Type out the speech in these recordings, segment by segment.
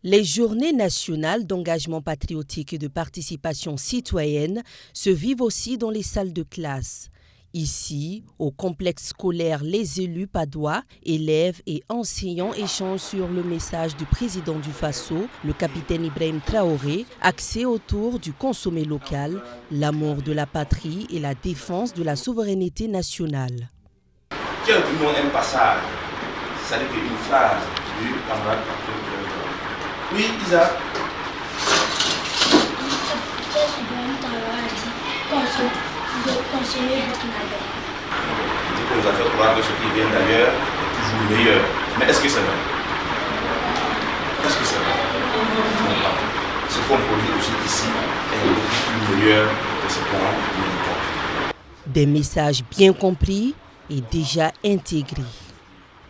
Les journées nationales d'engagement patriotique et de participation citoyenne se vivent aussi dans les salles de classe. Ici, au complexe scolaire Les Élus Padois, élèves et enseignants échangent sur le message du président du Faso, le capitaine Ibrahim Traoré, axé autour du consommé local, l'amour de la patrie et la défense de la souveraineté nationale. Tiens, nous un passage, ça n'est qu'une phrase du camarade. Oui, Isa. Le capitaine Ibrahim Traoré a dit de consommer burkinabé. Il dit qu'on nous a fait croire que ce qui vient d'ailleurs est toujours meilleur. Mais est-ce que c'est vrai? Est-ce que c'est vrai? Ce qu'on produit aussi ici est beaucoup plus meilleur que ce qu'on importe. Des messages bien compris et déjà intégrés.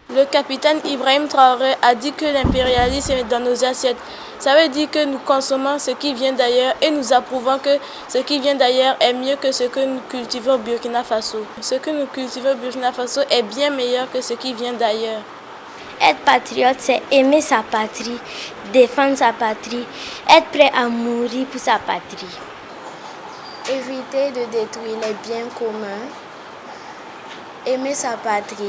Le capitaine Ibrahim Traoré a dit que l'impérialisme est dans nos assiettes. Ça veut dire que nous consommons ce qui vient d'ailleurs et nous approuvons que ce qui vient d'ailleurs est mieux que ce que nous cultivons au Burkina Faso. Ce que nous cultivons au Burkina Faso est bien meilleur que ce qui vient d'ailleurs. Être patriote, c'est aimer sa patrie, défendre sa patrie, être prêt à mourir pour sa patrie. Éviter de détruire les biens communs, aimer sa patrie,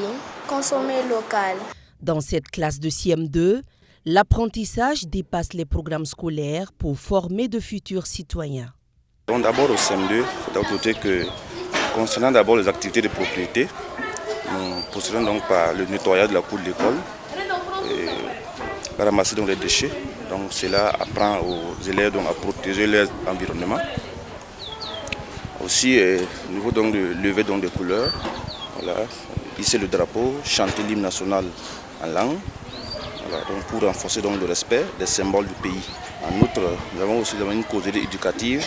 consommer local. Dans cette classe de CM2, l'apprentissage dépasse les programmes scolaires pour former de futurs citoyens. Donc d'abord au CM2, il faut ajouter que concernant d'abord les activités de propriété, nous procédons donc par le nettoyage de la cour de l'école, ramasser donc les déchets. Donc cela apprend aux élèves donc, à protéger leur environnement. Aussi au niveau donc de lever donc des couleurs, voilà, hisser le drapeau, chanter l'hymne national en langue, voilà, donc pour renforcer donc le respect des symboles du pays. En outre, nous avons aussi une causerie éducative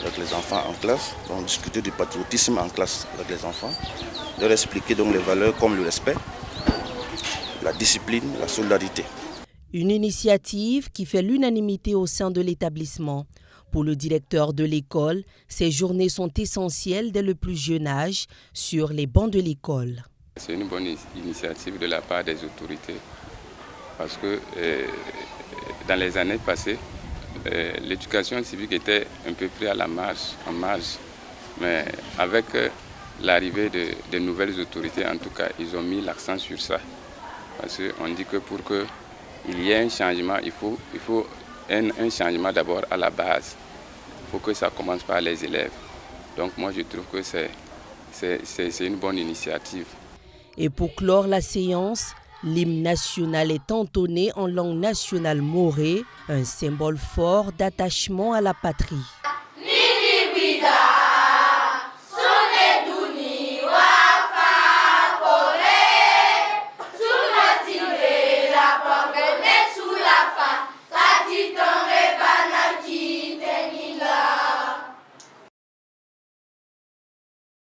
avec les enfants en classe, donc discuter du patriotisme en classe avec les enfants, leur expliquer donc les valeurs comme le respect, la discipline, la solidarité. Une initiative qui fait l'unanimité au sein de l'établissement. Pour le directeur de l'école, ces journées sont essentielles dès le plus jeune âge sur les bancs de l'école. C'est une bonne initiative de la part des autorités parce que dans les années passées, l'éducation civique était un peu prise à la marge, en marge. Mais avec l'arrivée de nouvelles autorités, en tout cas, ils ont mis l'accent sur ça. Parce qu'on dit que pour qu'il y ait un changement, il faut un changement d'abord à la base. Il faut que ça commence par les élèves. Donc moi je trouve que c'est une bonne initiative. Et pour clore la séance, l'hymne national est entonné en langue nationale morée, un symbole fort d'attachement à la patrie.